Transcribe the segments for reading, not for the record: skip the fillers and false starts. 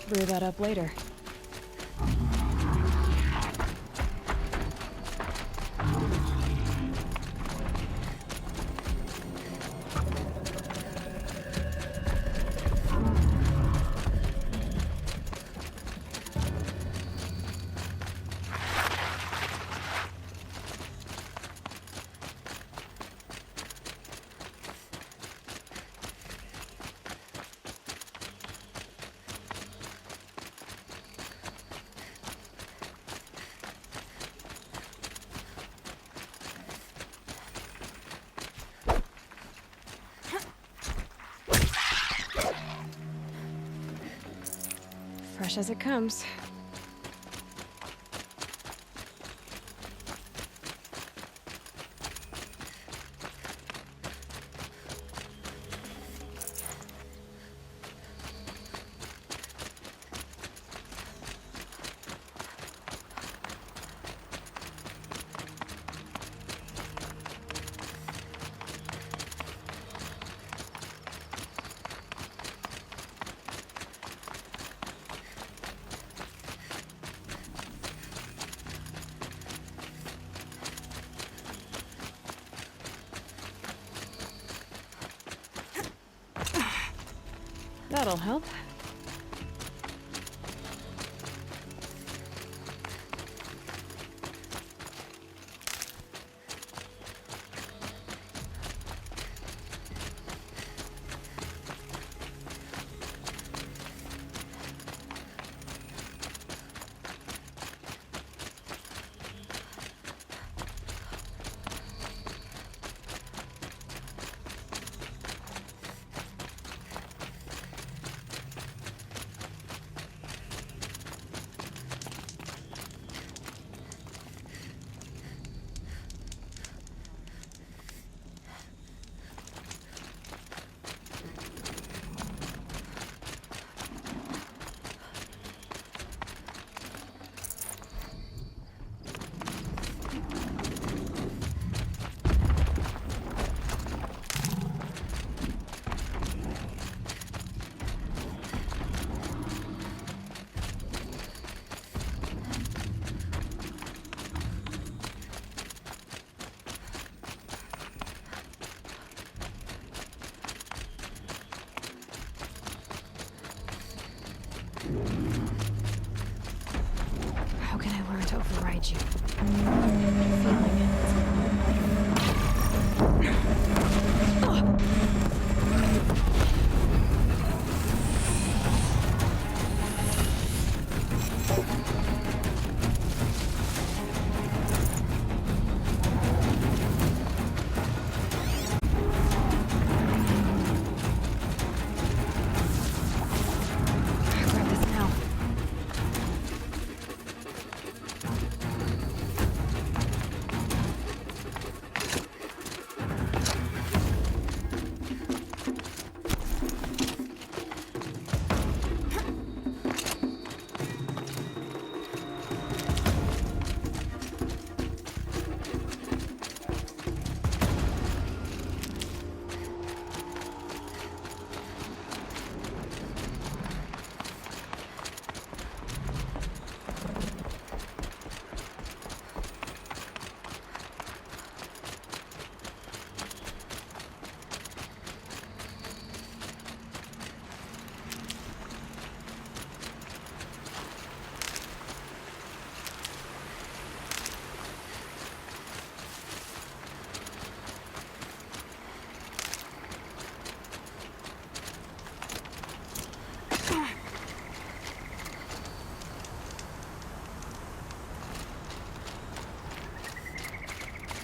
Brew that up later. Fresh as it comes. That'll help. How can I learn to override you? Feeling it. Grab this now.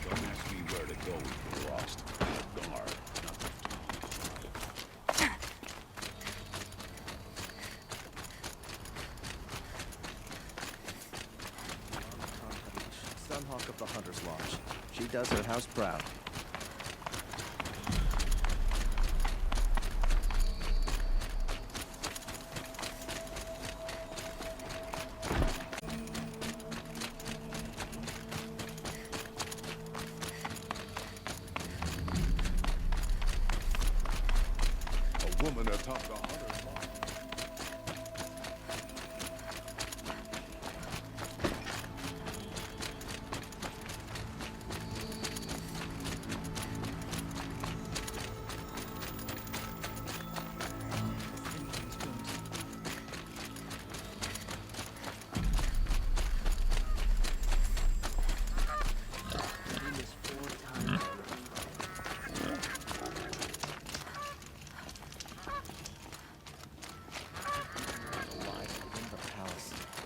Don't ask me where to go if you're lost. Guard, nothing. Sunhawk of the Hunter's Lodge. She does her house proud. A woman atop the Hunter's Lodge.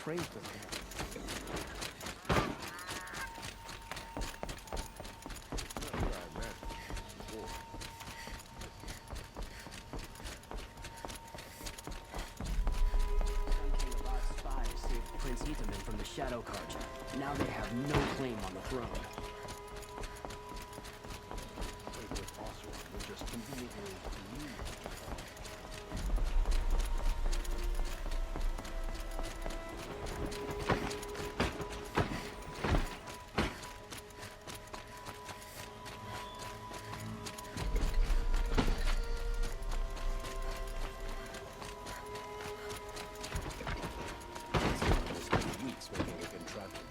praise them. King Abad's spies saved Prince Itaman from the Shadow Carja. Now they have no claim on the throne. We're just conveniently weeks making a contraption.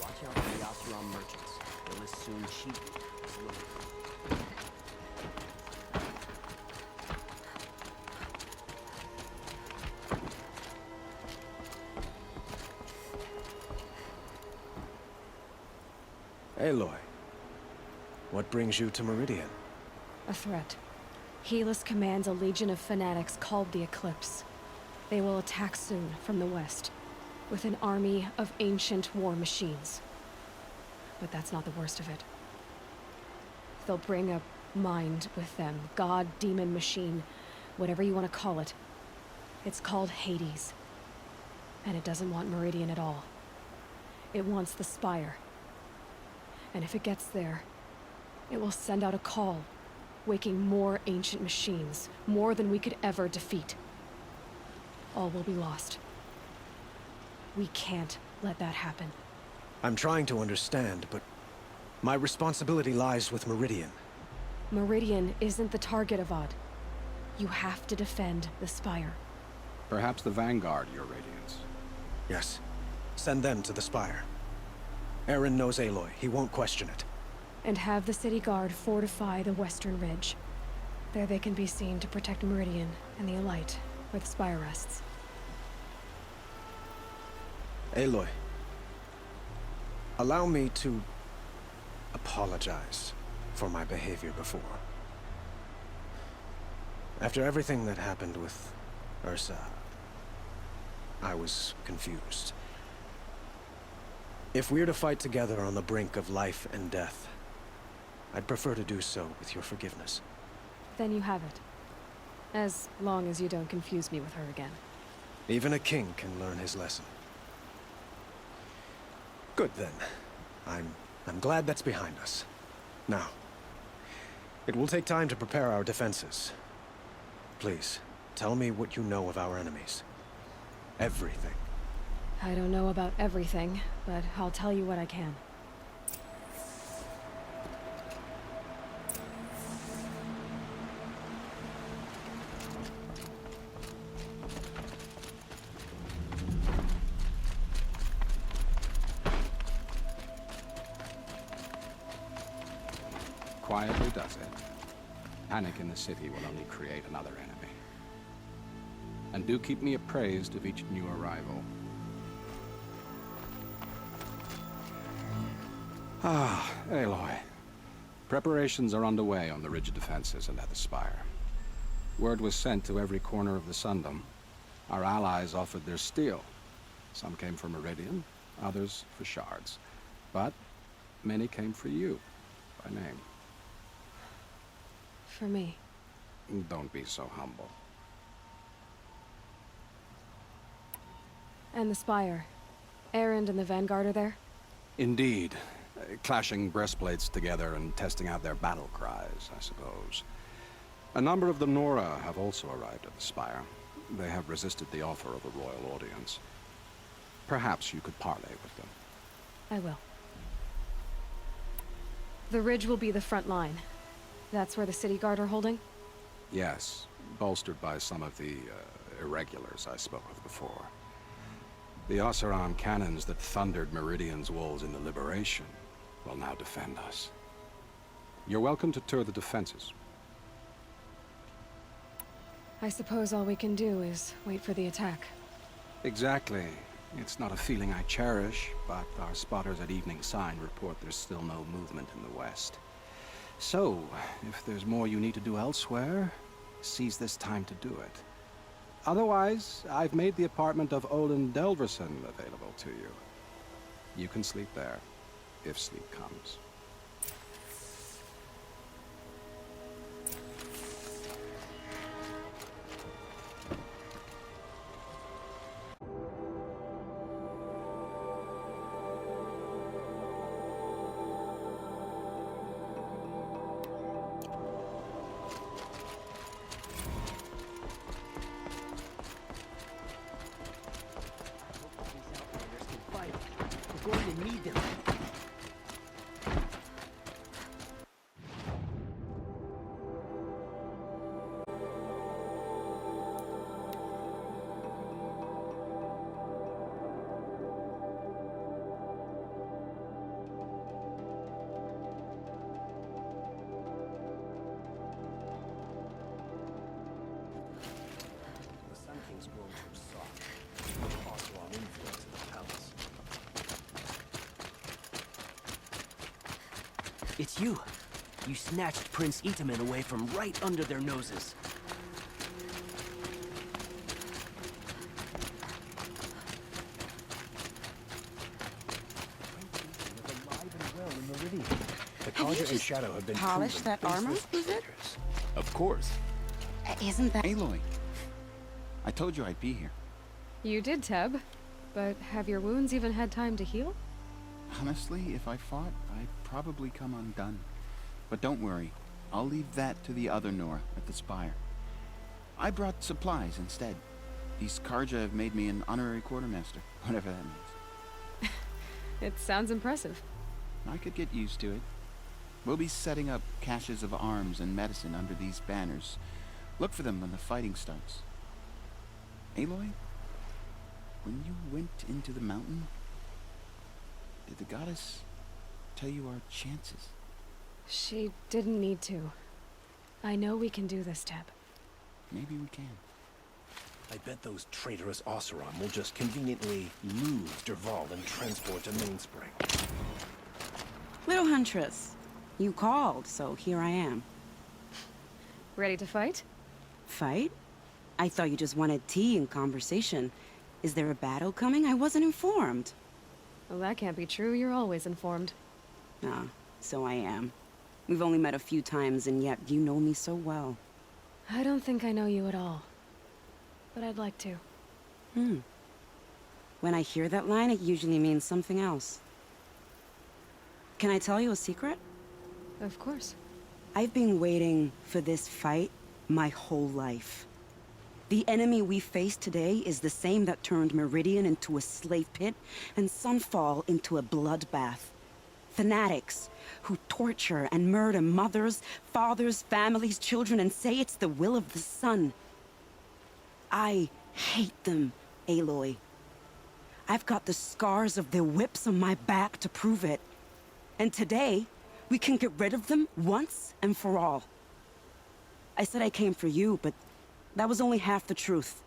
Watch out for the Oseram merchants. They'll as soon cheat you as loot. Aloy, what brings you to Meridian? A threat. Helis commands a legion of fanatics called the Eclipse. They will attack soon from the west, with an army of ancient war machines. But that's not the worst of it. They'll bring a mind with them, god, demon, machine, whatever you want to call it. It's called Hades. And it doesn't want Meridian at all. It wants the Spire. And if it gets there, it will send out a call, waking more ancient machines, more than we could ever defeat. All will be lost. We can't let that happen. I'm trying to understand, but my responsibility lies with Meridian. Meridian isn't the target, Avad. You have to defend the Spire. Perhaps the Vanguard, Your Radiance. Yes. Send them to the Spire. Eren knows Aloy. He won't question it. And have the city guard fortify the western ridge. There they can be seen to protect Meridian and the Elite, where the Spire rests. Aloy, allow me to apologize for my behavior before. After everything that happened with Ursa, I was confused. If we're to fight together on the brink of life and death, I'd prefer to do so with your forgiveness. Then you have it. As long as you don't confuse me with her again. Even a king can learn his lesson. Good then. I'm glad that's behind us. Now, it will take time to prepare our defenses. Please, tell me what you know of our enemies. Everything. I don't know about everything, but I'll tell you what I can. Quietly does it. Panic in the city will only create another enemy. And do keep me appraised of each new arrival. Ah, Aloy. Preparations are underway on the ridge defenses and at the Spire. Word was sent to every corner of the Sundom. Our allies offered their steel. Some came for Meridian, others for shards. But many came for you, by name. For me. Don't be so humble. And the Spire. Erend and the Vanguard are there? Indeed. Clashing breastplates together and testing out their battle cries, I suppose. A number of the Nora have also arrived at the Spire. They have resisted the offer of a royal audience. Perhaps you could parley with them. I will. The ridge will be the front line. That's where the city guard are holding? Yes, bolstered by some of the irregulars I spoke of before. The Oseram cannons that thundered Meridian's walls in the Liberation will now defend us. You're welcome to tour the defenses. I suppose all we can do is wait for the attack. Exactly. It's not a feeling I cherish, but our spotters at Evening Sign report there's still no movement in the west. So, if there's more you need to do elsewhere, seize this time to do it. Otherwise, I've made the apartment of Olin Delverson available to you. You can sleep there, if sleep comes. These outlanders can fight. We're going to need them. The Sun King's grown too soft. Too much Oseram influence in the palace. It's you. You snatched Prince Itamen away from right under their noses. The Carja and Shadow have been polish proven that armor, faceless is it? traitors. Of course. Isn't that... Aloy, I told you I'd be here. You did, Teb. But have your wounds even had time to heal? Honestly, if I fought, I'd probably come undone. But don't worry, I'll leave that to the other Nora at the Spire. I brought supplies instead. These Carja have made me an honorary quartermaster, whatever that means. It sounds impressive. I could get used to it. We'll be setting up caches of arms and medicine under these banners. Look for them when the fighting starts. Aloy, when you went into the mountain, did the goddess tell you our chances? She didn't need to. I know we can do this, Teb. Maybe we can. I bet those traitorous Oseram will just conveniently lose Dervahl and transport to Mainspring. Little Huntress, you called, so here I am. Ready to fight? Fight? I thought you just wanted tea and conversation. Is there a battle coming? I wasn't informed. Well, that can't be true. You're always informed. Ah, so I am. We've only met a few times, and yet you know me so well. I don't think I know you at all. But I'd like to. When I hear that line, it usually means something else. Can I tell you a secret? Of course. I've been waiting for this fight my whole life. The enemy we face today is the same that turned Meridian into a slave pit and Sunfall into a bloodbath. Fanatics who torture and murder mothers, fathers, families, children, and say it's the will of the sun. I hate them, Aloy. I've got the scars of their whips on my back to prove it. And today, we can get rid of them once and for all. I said I came for you, but that was only half the truth.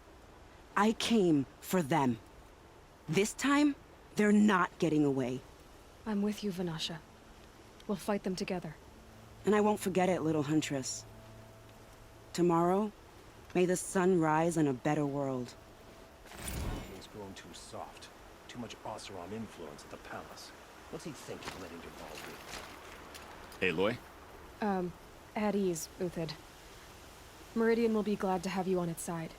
I came for them. This time, they're not getting away. I'm with you, Vanasha. We'll fight them together. And I won't forget it, little Huntress. Tomorrow, may the sun rise in a better world. The Sun King's grown too soft. Too much Oseram influence at the palace. What's he thinking letting Dervahl be? Aloy? At ease, Uthid. Meridian will be glad to have you on its side.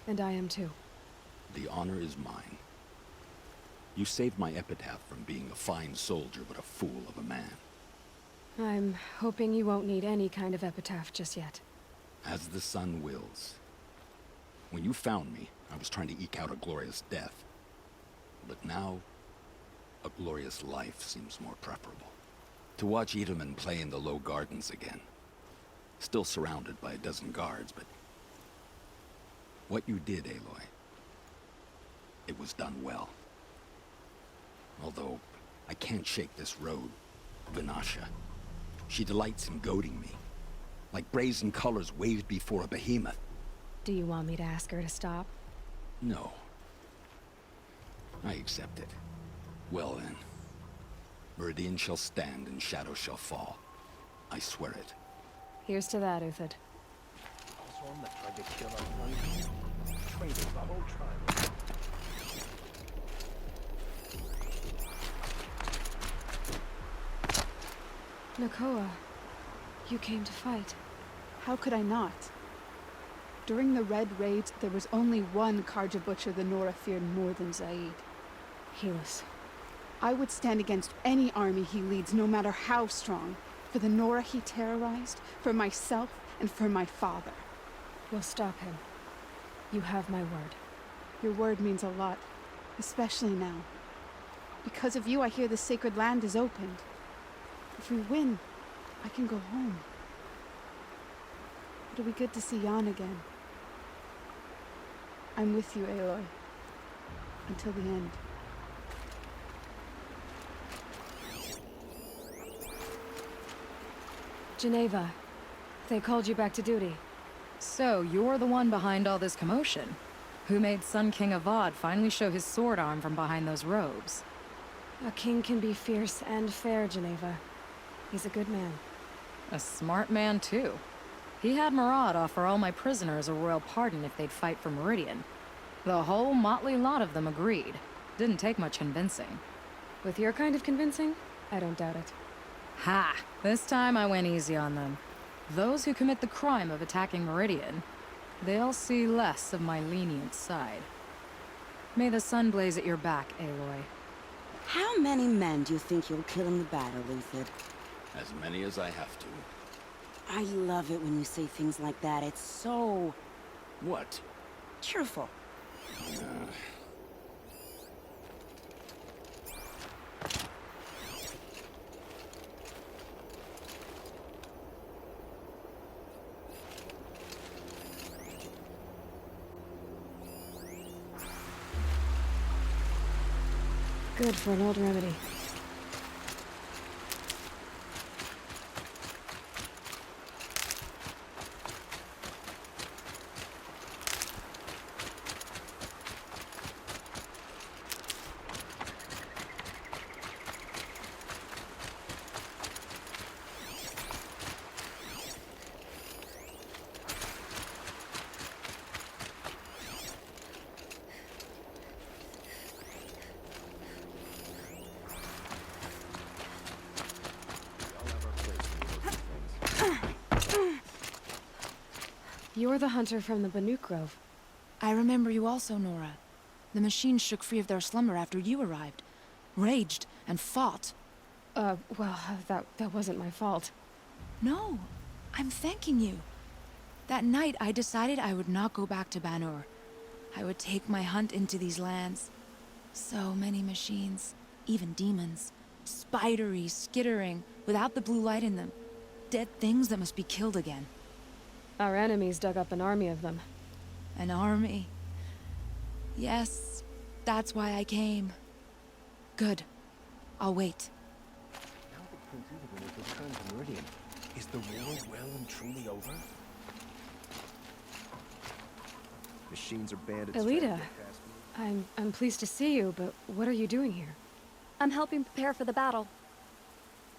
And I am too. The honor is mine. You saved my epitaph from being a fine soldier, but a fool of a man. I'm hoping you won't need any kind of epitaph just yet. As the sun wills. When you found me, I was trying to eke out a glorious death. But now, a glorious life seems more preferable. To watch Itamen play in the low gardens again. Still surrounded by a dozen guards, but... what you did, Aloy, it was done well. Although, I can't shake this road, Vanasha. She delights in goading me. Like brazen colors waved before a behemoth. Do you want me to ask her to stop? No. I accept it. Well then. Meridian shall stand and Shadow shall fall. I swear it. Here's to that, Uthid. Also, I'm not trying to kill our friends. Traitors, the whole tribe. Nakoa, you came to fight. How could I not? During the Red Raids, there was only one Karja Butcher the Nora feared more than Zaid. Helis. I would stand against any army he leads, no matter how strong. For the Nora he terrorized, for myself, and for my father. We'll stop him. You have my word. Your word means a lot, especially now. Because of you, I hear the sacred land is opened. If we win, I can go home. It'll be good to see Jan again. I'm with you, Aloy. Until the end. Geneva, they called you back to duty. So, you're the one behind all this commotion? Who made Sun King Avad finally show his sword arm from behind those robes? A king can be fierce and fair, Geneva. He's a good man. A smart man, too. He had Murad offer all my prisoners a royal pardon if they'd fight for Meridian. The whole motley lot of them agreed. Didn't take much convincing. With your kind of convincing, I don't doubt it. Ha! This time I went easy on them. Those who commit the crime of attacking Meridian, they'll see less of my lenient side. May the sun blaze at your back, Aloy. How many men do you think you'll kill in the battle, Uthid? As many as I have to. I love it when you say things like that. It's so What? cheerful. Good for an old remedy. You're the hunter from the Banuk Grove. I remember you also, Nora. The machines shook free of their slumber after you arrived. Raged and fought. Well, that wasn't my fault. No, I'm thanking you. That night, I decided I would not go back to Banur. I would take my hunt into these lands. So many machines, even demons. Spidery, skittering, without the blue light in them. Dead things that must be killed again. Our enemies dug up an army of them. An army. Yes, that's why I came. Good. I'll wait. Now that Prince Izumin has returned to Meridian, is the war well and truly over? Machines are bandits. Elita, I'm pleased to see you, but what are you doing here? I'm helping prepare for the battle.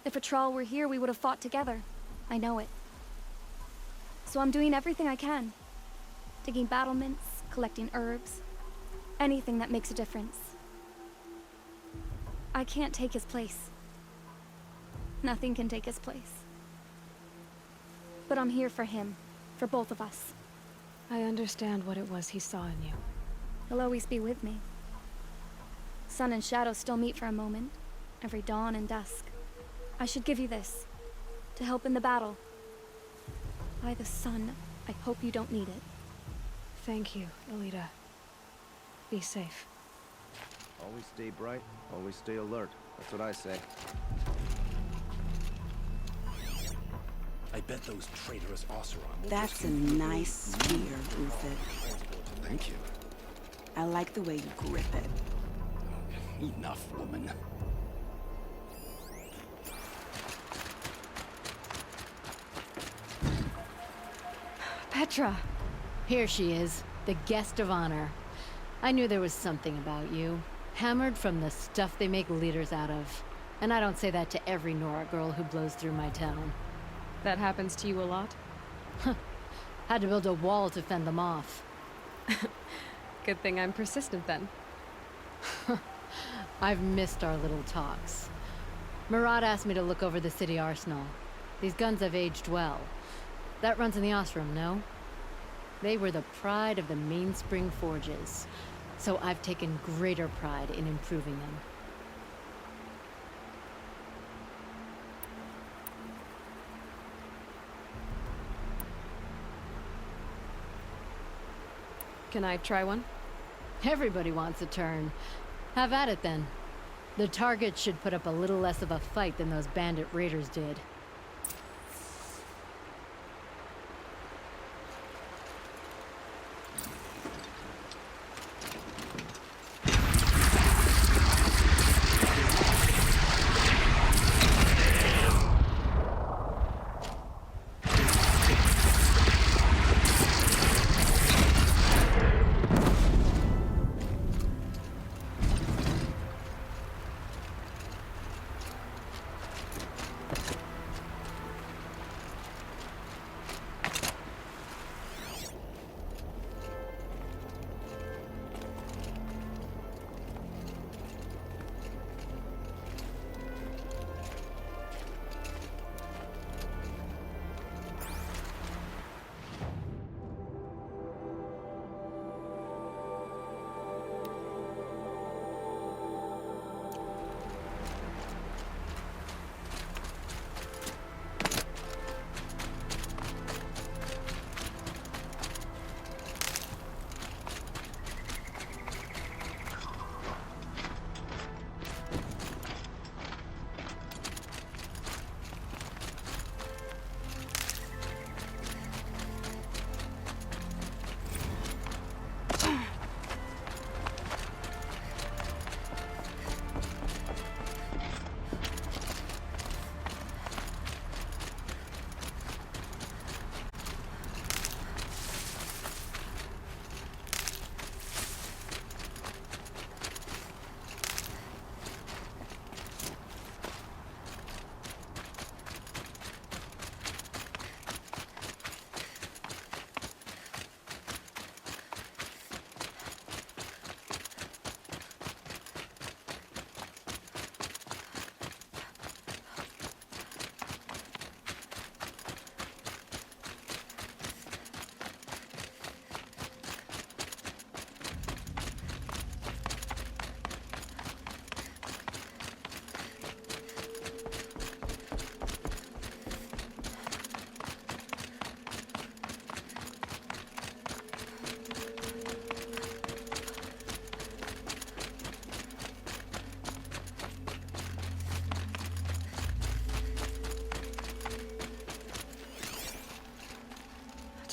If Atral were here, we would have fought together. I know it. So I'm doing everything I can. Digging battlements, collecting herbs. Anything that makes a difference. I can't take his place. Nothing can take his place. But I'm here for him. For both of us. I understand what it was he saw in you. He'll always be with me. Sun and shadow still meet for a moment. Every dawn and dusk. I should give you this. To help in the battle. By the sun, I hope you don't need it. Thank you, Elita. Be safe. Always stay bright, always stay alert. That's what I say. I bet those traitorous Oseram will That's a nice spear, Uthid. Thank you. I like the way you grip it. Enough, woman. Petra! Here she is, the guest of honor. I knew there was something about you. Hammered from the stuff they make leaders out of. And I don't say that to every Nora girl who blows through my town. That happens to you a lot? Had to build a wall to fend them off. Good thing I'm persistent then. I've missed our little talks. Marat asked me to look over the city arsenal. These guns have aged well. That runs in the Osram, no? They were the pride of the Mainspring Forges, so I've taken greater pride in improving them. Can I try one? Everybody wants a turn. Have at it then. The target should put up a little less of a fight than those bandit raiders did.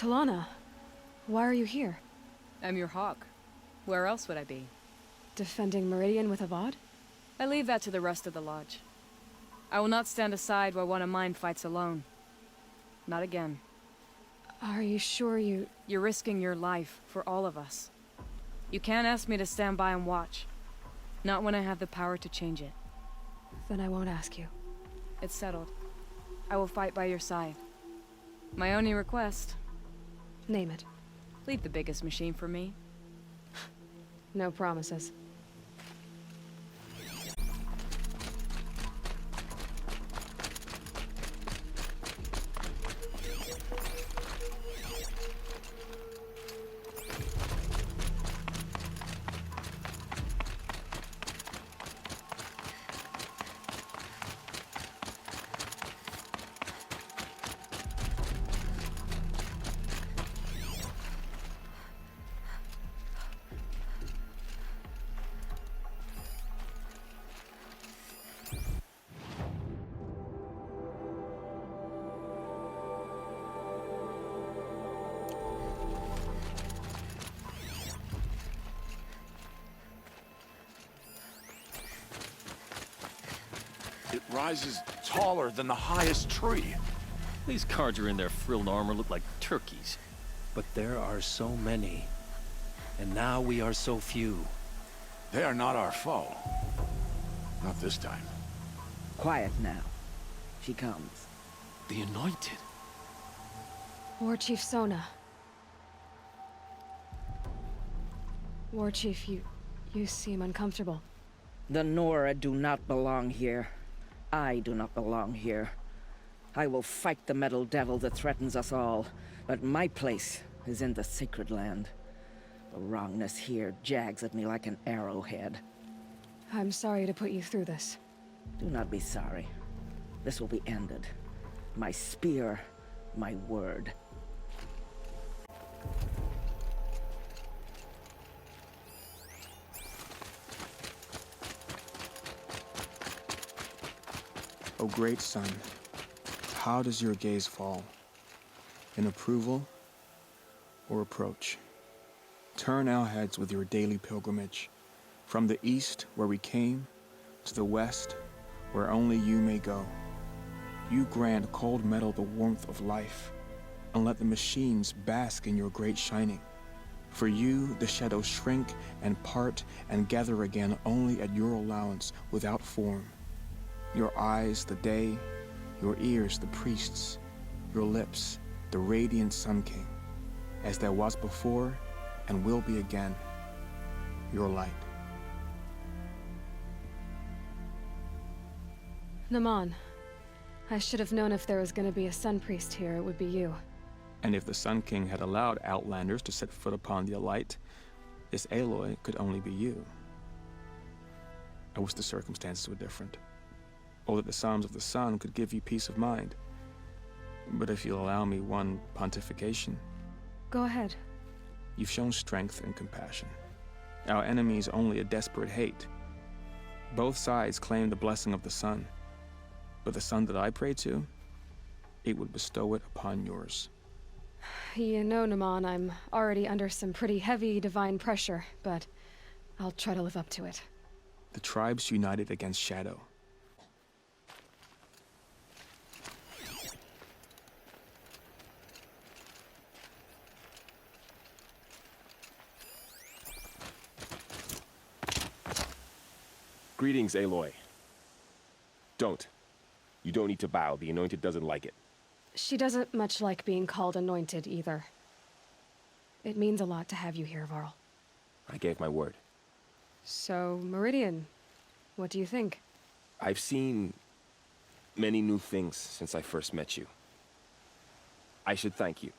Talana, why are you here? I'm your hawk. Where else would I be? Defending Meridian with Avad? I leave that to the rest of the Lodge. I will not stand aside while one of mine fights alone. Not again. Are you sure you... You're risking your life for all of us. You can't ask me to stand by and watch. Not when I have the power to change it. Then I won't ask you. It's settled. I will fight by your side. My only request... Name it. Leave the biggest machine for me. No promises. It rises taller than the highest tree. These Carja in their frilled armor look like turkeys. But there are so many. And now we are so few. They are not our foe. Not this time. Quiet now. She comes. The Anointed. War Chief Sona. War Chief, you seem uncomfortable. The Nora do not belong here. I do not belong here. I will fight the metal devil that threatens us all, but my place is in the sacred land. The wrongness here jags at me like an arrowhead. I'm sorry to put you through this. Do not be sorry. This will be ended. My spear, my word. O great sun, how does your gaze fall? In approval or reproach? Turn our heads with your daily pilgrimage, from the east where we came, to the west where only you may go. You grant cold metal the warmth of life, and let the machines bask in your great shining. For you, the shadows shrink and part and gather again only at your allowance without form. Your eyes, the day, your ears, the priests, your lips, the radiant Sun King, as there was before and will be again, your light. Naman, I should have known if there was gonna be a Sun Priest here, it would be you. And if the Sun King had allowed Outlanders to set foot upon the Alight, this Aloy could only be you. I wish the circumstances were different, or that the Psalms of the Sun could give you peace of mind. But if you'll allow me one pontification. Go ahead. You've shown strength and compassion. Our enemy is only a desperate hate. Both sides claim the blessing of the sun, but the sun that I pray to, it would bestow it upon yours. You know, Naman, I'm already under some pretty heavy divine pressure, but I'll try to live up to it. The tribes united against Shadow. Greetings, Aloy. Don't. You don't need to bow. The Anointed doesn't like it. She doesn't much like being called anointed, either. It means a lot to have you here, Varl. I gave my word. So, Meridian, what do you think? I've seen many new things since I first met you. I should thank you.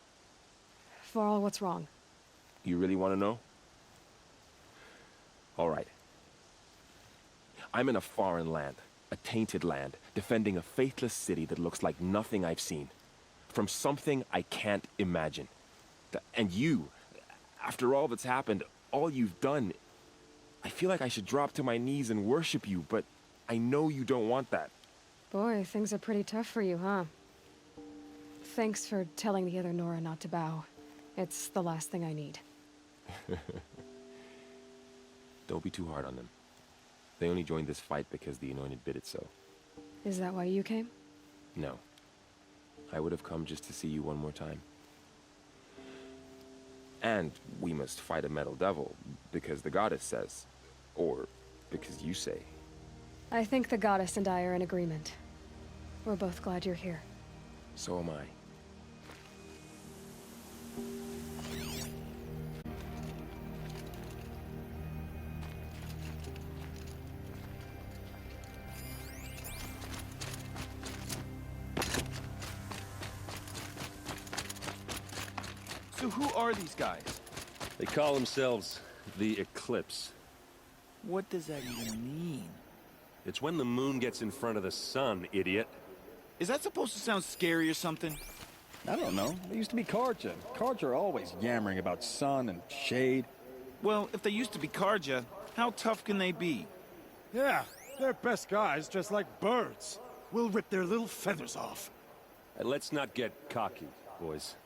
Varl, what's wrong? You really want to know? All right. I'm in a foreign land, a tainted land, defending a faithless city that looks like nothing I've seen. From something I can't imagine. And you, after all that's happened, all you've done, I feel like I should drop to my knees and worship you, but I know you don't want that. Boy, things are pretty tough for you, huh? Thanks for telling the other Nora not to bow. It's the last thing I need. Don't be too hard on them. They only joined this fight because the Anointed bid it so. Is that why you came? No. I would have come just to see you one more time. And we must fight a metal devil, because the goddess says. Or because you say. I think the goddess and I are in agreement. We're both glad you're here. So am I. So who are these guys? They call themselves the Eclipse. What does that even mean? It's when the moon gets in front of the sun, idiot. Is that supposed to sound scary or something? I don't know. They used to be Karja. Karja are always yammering about sun and shade. Well, if they used to be Karja, how tough can they be? Yeah, they're best guys just like birds. We'll rip their little feathers off. And let's not get cocky, boys.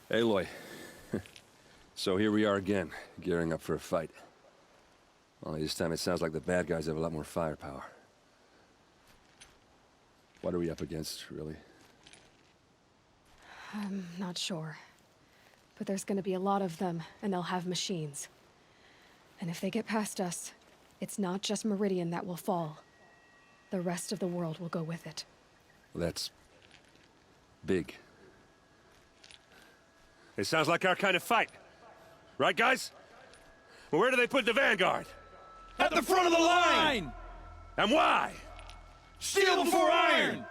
Aloy. So here we are again, gearing up for a fight. Only this time it sounds like the bad guys have a lot more firepower. What are we up against, really? I'm not sure. But there's gonna be a lot of them, and they'll have machines. And if they get past us, it's not just Meridian that will fall. the rest of the world will go with it. That's big. It sounds like our kind of fight. Right, guys? Where do they put the Vanguard? At the front of the line! And why? Steel before iron!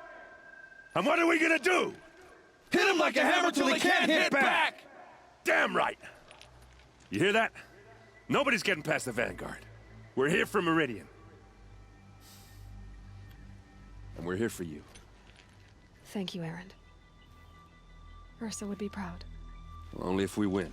And what are we gonna do? Hit him like a hammer till he can't hit back! Damn right! You hear that? Nobody's getting past the Vanguard. We're here for Meridian. And we're here for you. Thank you, Erend. Ursa would be proud. Only if we win.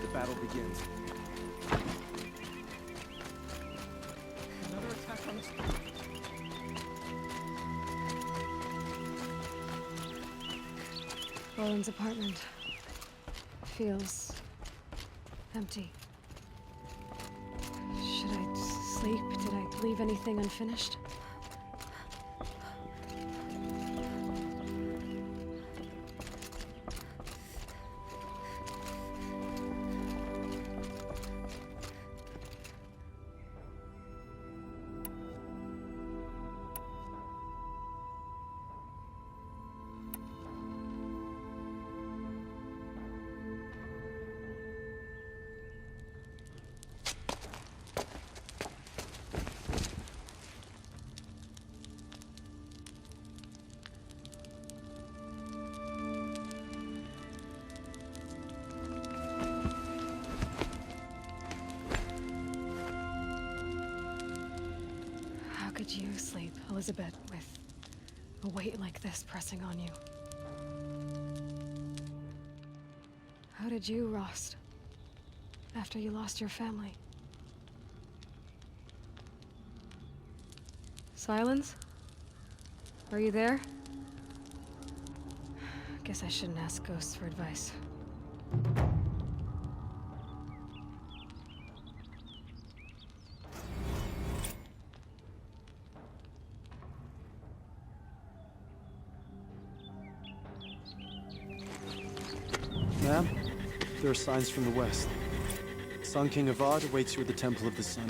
The battle begins. Another attack on us. Roland's apartment feels empty. Should I sleep? Did I leave anything unfinished? How could you sleep, Elizabeth, with a weight like this pressing on you? How did you, Rost, after you lost your family? Silence? Are you there? Guess I shouldn't ask ghosts for advice. Ma'am, there are signs from the west. Sun King Avad awaits you at the Temple of the Sun.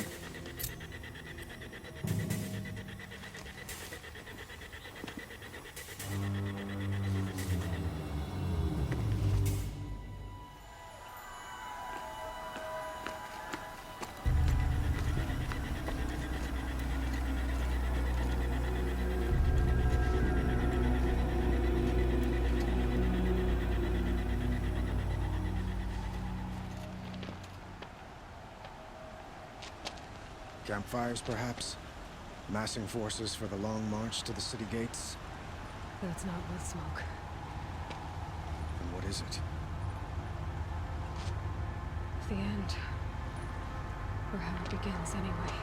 Campfires, perhaps? Massing forces for the long march to the city gates? That's not with smoke. And what is it? The end. Or how it begins, anyway.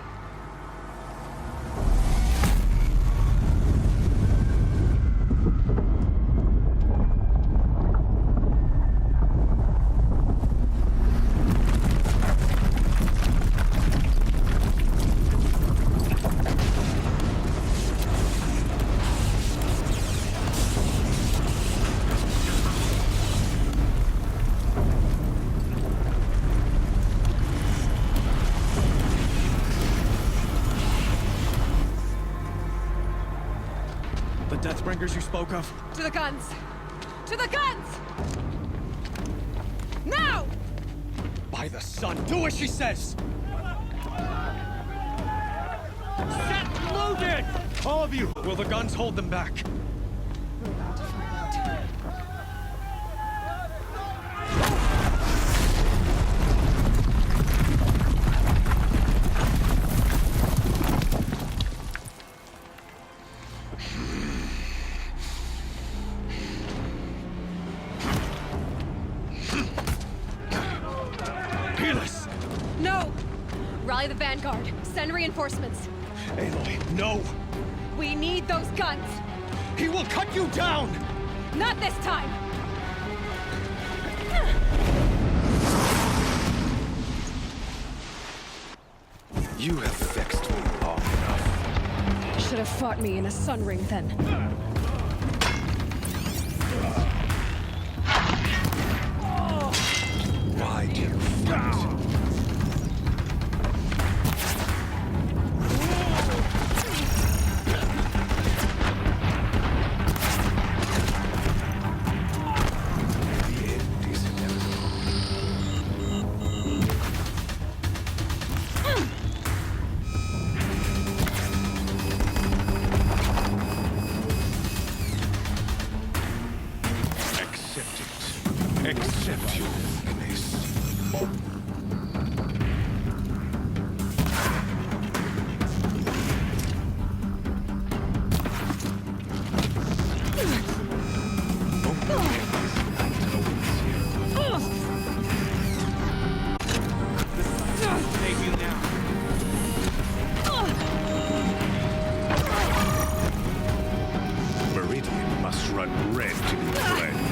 Deathbringers you spoke of? To the guns! To the guns! Now! By the sun, do as she says! Set loaded! All of you! Will the guns hold them back? We're about to find out. Helis! No! Rally the vanguard. Send reinforcements. Aloy, no! We need those guns! He will cut you down! Not this time! You have vexed me long enough. Should have fought me in a sun ring then. Why do you fight? The end is inevitable. Accept it. Accept your weakness. Meridian must run red to be cleansed.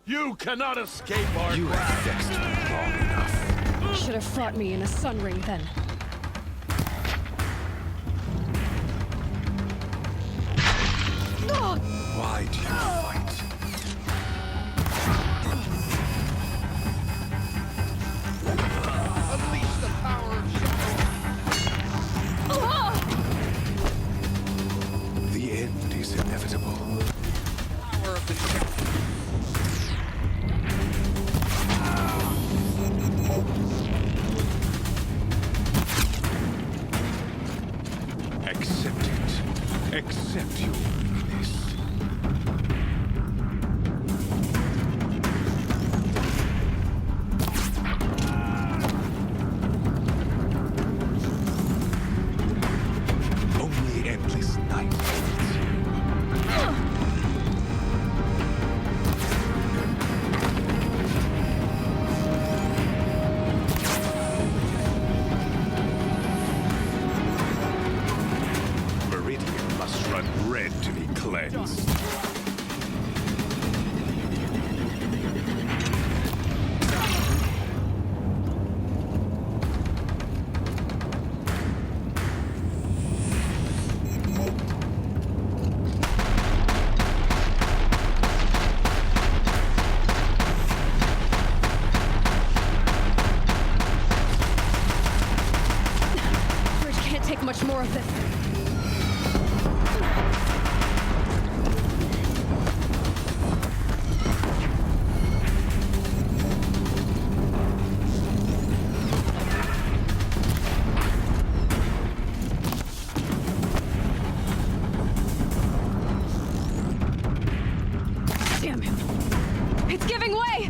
You cannot escape our You have vexed me long enough. Should have fought me in a sun ring then. Why do you fight? Unleash the power of The end is inevitable. power of the shadow. Accept it. Accept your weakness. Only endless night awaits you. Meridian must run red to be cleansed. Bridge can't take much more of this. Damn it. It's giving way!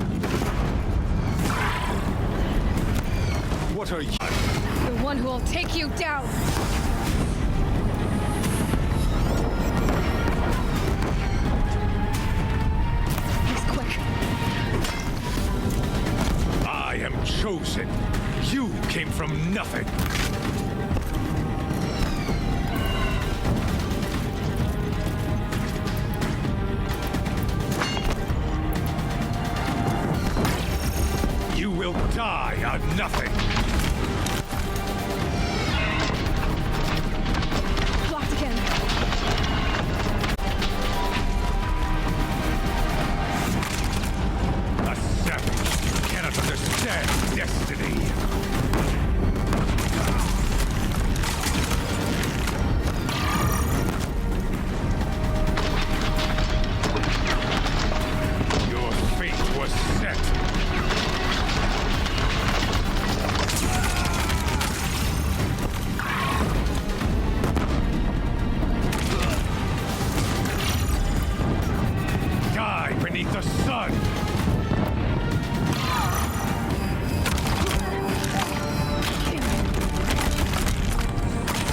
What are you? The one who will take you down! He's quick. I am chosen. You came from nothing. You will nothing! Blocked again. A savage cannot understand destiny! Your fate was set! Die beneath the sun!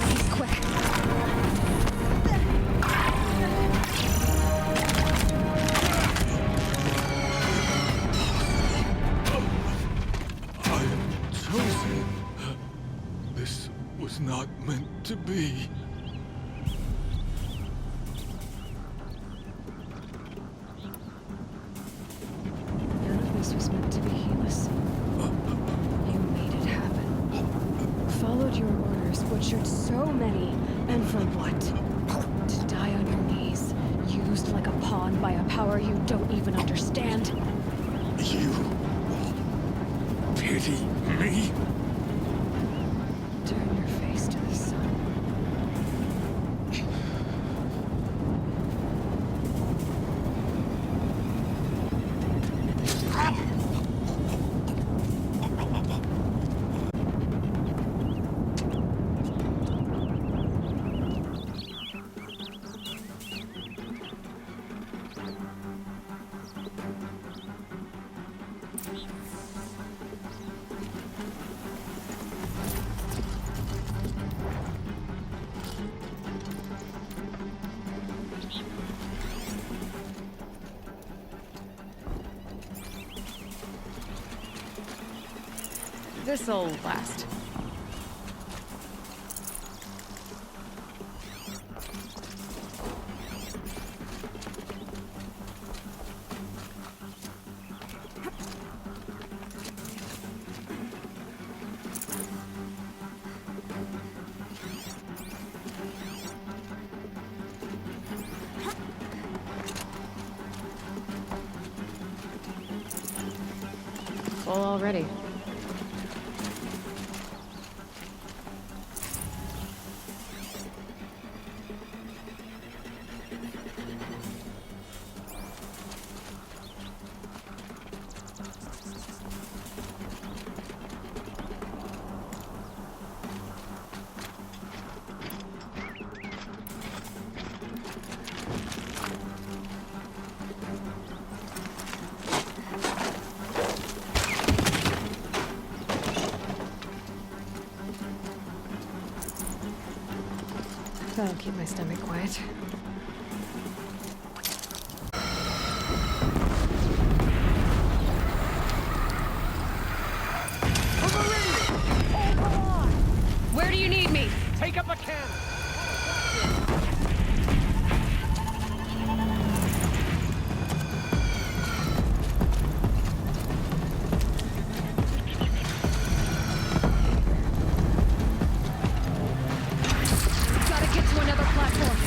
He's quick. I am chosen. This was not meant to be. None of this was meant to be, Helis. You made it happen. Followed your orders, butchered so many, and for what? To die on your knees, used like a pawn by a power you don't even understand. You pity me? Turn your face to the sun. This'll last. Full already. That'll keep my stomach quiet. Where do you need me? Take up a cannon! Gotta get to another platform.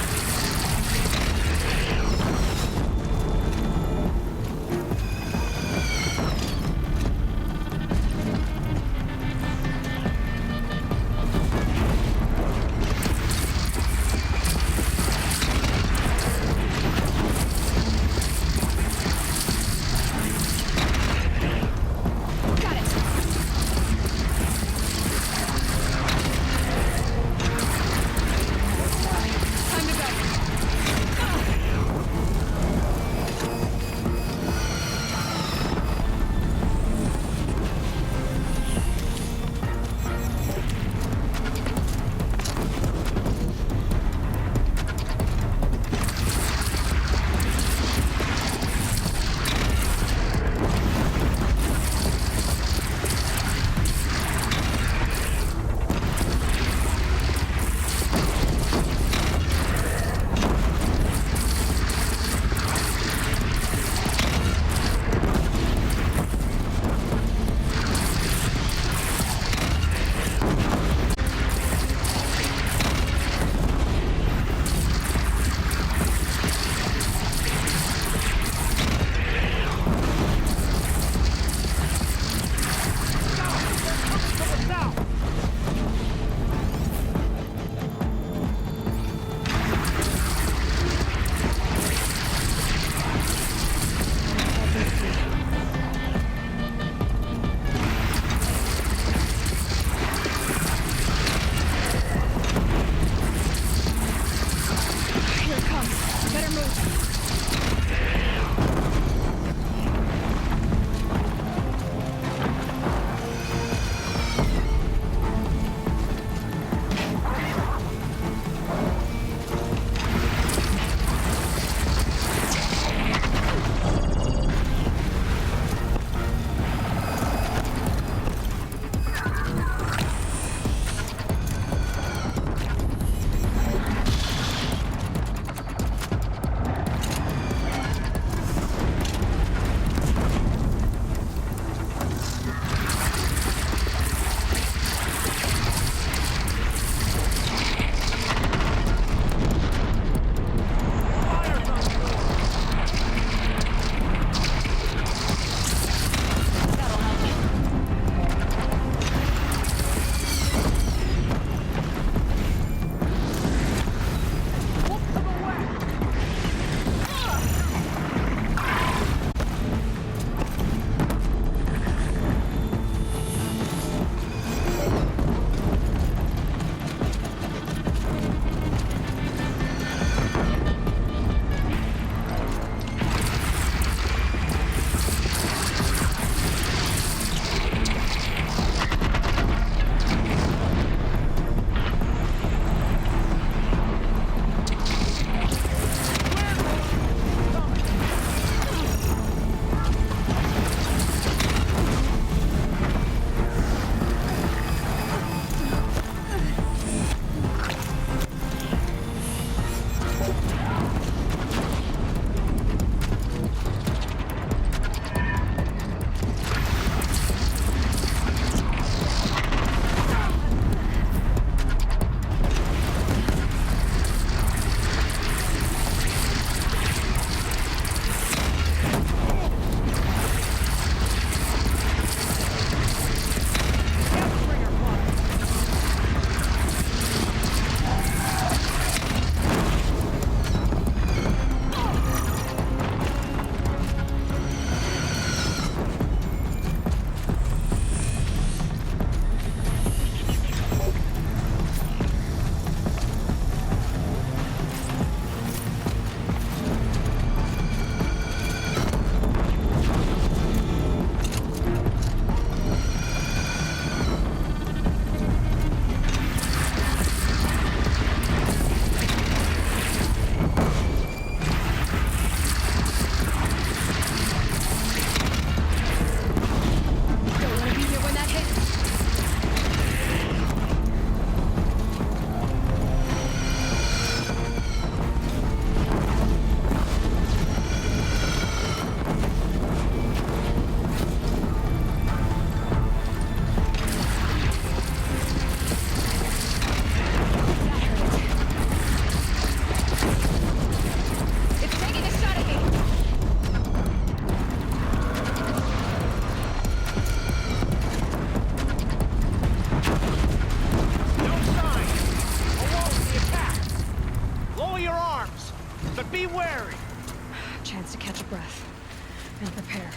hear me. Chance to catch a breath and prepare.